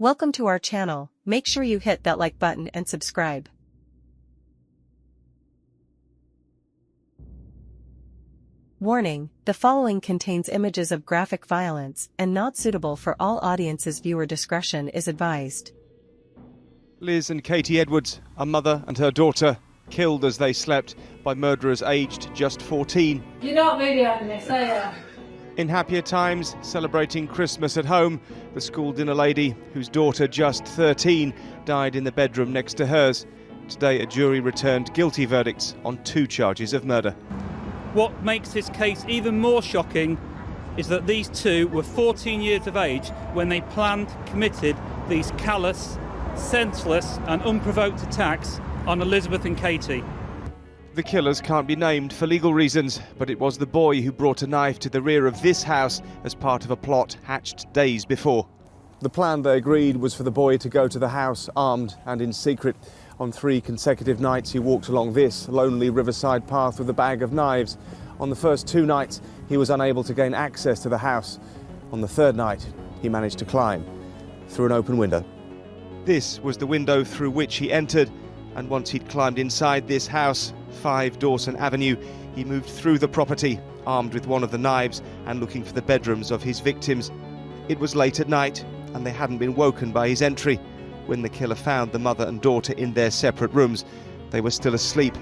Welcome to our channel. Make sure you hit that like button and subscribe. Warning: the following contains images of graphic violence and not suitable for all audiences. Viewer discretion is advised. Liz and Katie Edwards, a mother and her daughter, killed as they slept by murderers aged just 14. You're not videoing this, are you? In happier times, celebrating Christmas at home, the school dinner lady, whose daughter, just 13, died in the bedroom next to hers. Today, a jury returned guilty verdicts on 2 charges of murder. What makes this case even more shocking is that these two were 14 years of age when they planned, committed these callous, senseless and unprovoked attacks on Elizabeth and Katie. The killers can't be named for legal reasons, but it was the boy who brought a knife to the rear of this house as part of a plot hatched days before. The plan they agreed was for the boy to go to the house armed and in secret. On 3 consecutive nights he walked along this lonely riverside path with a bag of knives. On the first 2 nights he was unable to gain access to the house. On the 3rd night he managed to climb through an open window. This was the window through which he entered, and once he'd climbed inside this house, 5 Dawson Avenue, he moved through the property, armed with one of the knives and looking for the bedrooms of his victims. It was late at night, and they hadn't been woken by his entry. When the killer found the mother and daughter in their separate rooms, they were still asleep.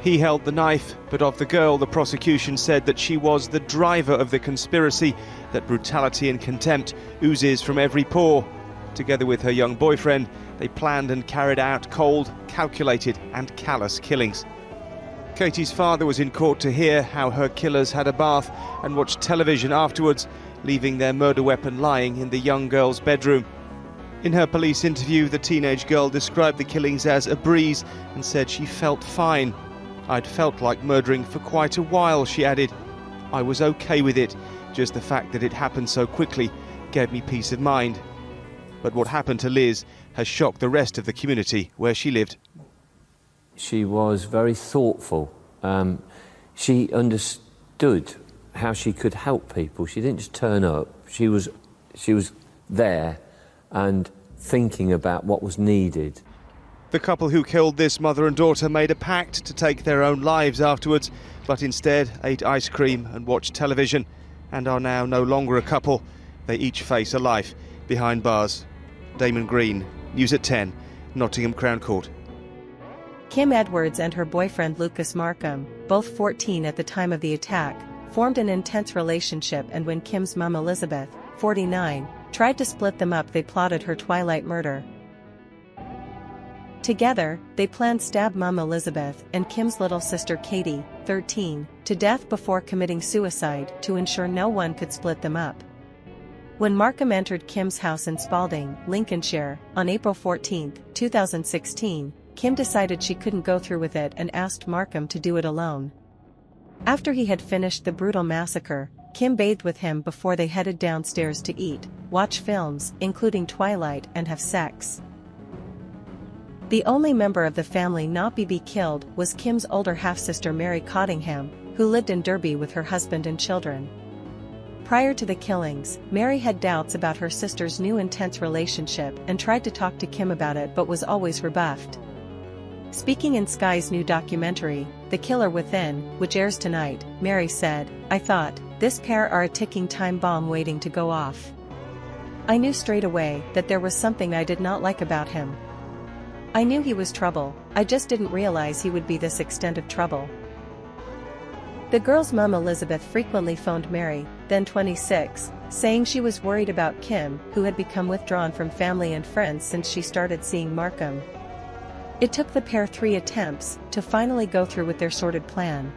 He held the knife, but of the girl, the prosecution said that she was the driver of the conspiracy, that brutality and contempt oozes from every pore. Together with her young boyfriend, they planned and carried out cold, calculated and callous killings. Katie's father was in court to hear how her killers had a bath and watched television afterwards, leaving their murder weapon lying in the young girl's bedroom. In her police interview, the teenage girl described the killings as a breeze and said she felt fine. "I'd felt like murdering for quite a while," she added. "I was okay with it. Just the fact that it happened so quickly gave me peace of mind." But what happened to Liz has shocked the rest of the community where she lived. She was very thoughtful. She understood how she could help people. She didn't just turn up. She was there and thinking about what was needed. The couple who killed this mother and daughter made a pact to take their own lives afterwards, but instead ate ice cream and watched television, and are now no longer a couple. They each face a life behind bars. Damon Green, News at 10, Nottingham Crown Court. Kim Edwards and her boyfriend Lucas Markham, both 14 at the time of the attack, formed an intense relationship, and when Kim's mum Elizabeth, 49, tried to split them up, they plotted her Twilight murder. Together, they planned to stab mum Elizabeth and Kim's little sister Katie, 13, to death before committing suicide to ensure no one could split them up. When Markham entered Kim's house in Spalding, Lincolnshire, on April 14, 2016, Kim decided she couldn't go through with it and asked Markham to do it alone. After he had finished the brutal massacre, Kim bathed with him before they headed downstairs to eat, watch films, including Twilight, and have sex. The only member of the family not to be killed was Kim's older half-sister Mary Cottingham, who lived in Derby with her husband and children. Prior to the killings, Mary had doubts about her sister's new intense relationship and tried to talk to Kim about it but was always rebuffed. Speaking in Sky's new documentary, The Killer Within, which airs tonight, Mary said, "I thought, this pair are a ticking time bomb waiting to go off. I knew straight away that there was something I did not like about him. I knew he was trouble, I just didn't realize he would be this extent of trouble." The girl's mum Elizabeth frequently phoned Mary, then 26, saying she was worried about Kim, who had become withdrawn from family and friends since she started seeing Markham. It took the pair 3 attempts to finally go through with their sordid plan.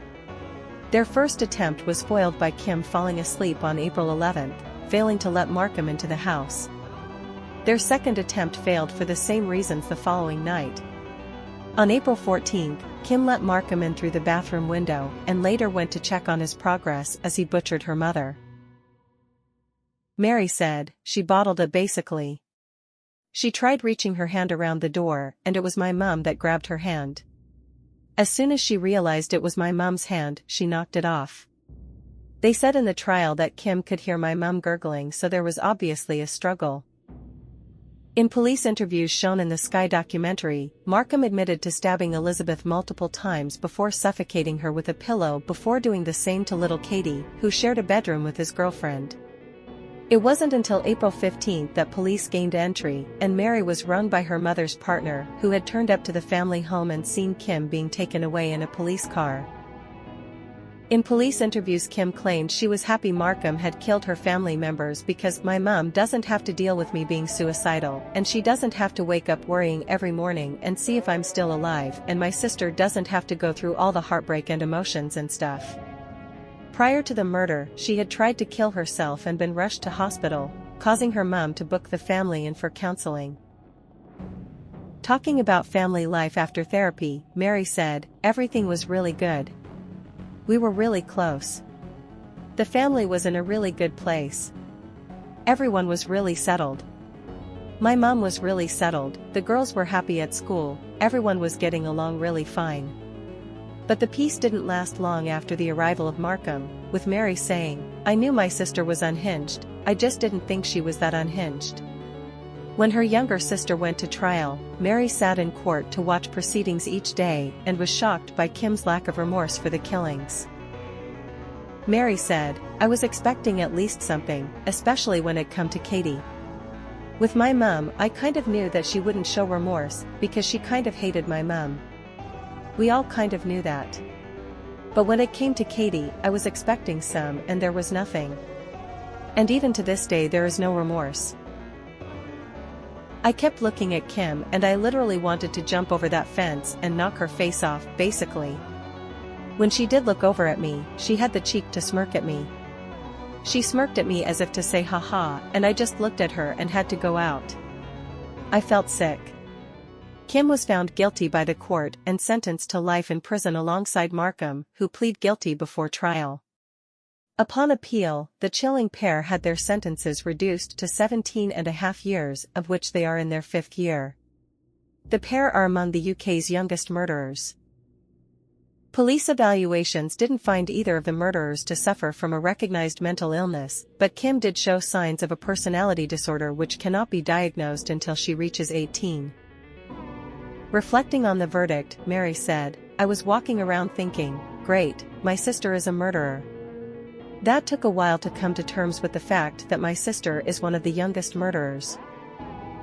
Their first attempt was foiled by Kim falling asleep on April 11, failing to let Markham into the house. Their second attempt failed for the same reasons the following night. On April 14, Kim let Markham in through the bathroom window and later went to check on his progress as he butchered her mother. Mary said, "She bottled it basically. She tried reaching her hand around the door, and it was my mum that grabbed her hand. As soon as she realized it was my mum's hand, she knocked it off." They said in the trial that Kim could hear my mum gurgling, so there was obviously a struggle. In police interviews shown in the Sky documentary, Markham admitted to stabbing Elizabeth multiple times before suffocating her with a pillow before doing the same to little Katie, who shared a bedroom with his girlfriend. It wasn't until April 15 that police gained entry, and Mary was rung by her mother's partner, who had turned up to the family home and seen Kim being taken away in a police car. In police interviews, Kim claimed she was happy Markham had killed her family members because my mom doesn't have to deal with me being suicidal, and she doesn't have to wake up worrying every morning and see if I'm still alive, and my sister doesn't have to go through all the heartbreak and emotions and stuff. Prior to the murder, she had tried to kill herself and been rushed to hospital, causing her mom to book the family in for counseling. Talking about family life after therapy, Mary said, "Everything was really good. We were really close. The family was in a really good place. Everyone was really settled. My mom was really settled, the girls were happy at school, everyone was getting along really fine." But the peace didn't last long after the arrival of Markham, with Mary saying, "I knew my sister was unhinged, I just didn't think she was that unhinged." When her younger sister went to trial, Mary sat in court to watch proceedings each day and was shocked by Kim's lack of remorse for the killings. Mary said, "I was expecting at least something, especially when it come to Katie. With my mom, I kind of knew that she wouldn't show remorse, because she kind of hated my mom. We all kind of knew that. But when it came to Katie, I was expecting some and there was nothing. And even to this day there is no remorse. I kept looking at Kim and I literally wanted to jump over that fence and knock her face off, basically. When she did look over at me, she had the cheek to smirk at me. She smirked at me as if to say haha, and I just looked at her and had to go out. I felt sick." Kim was found guilty by the court and sentenced to life in prison alongside Markham, who pleaded guilty before trial. Upon appeal, the chilling pair had their sentences reduced to 17.5 years, of which they are in their 5th year. The pair are among the UK's youngest murderers. Police evaluations didn't find either of the murderers to suffer from a recognized mental illness, but Kim did show signs of a personality disorder which cannot be diagnosed until she reaches 18. Reflecting on the verdict, Mary said, "I was walking around thinking, great, my sister is a murderer. That took a while to come to terms with the fact that my sister is one of the youngest murderers."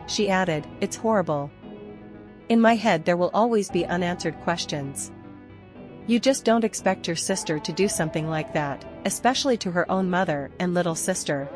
She added, "It's horrible. In my head there will always be unanswered questions. You just don't expect your sister to do something like that, especially to her own mother and little sister."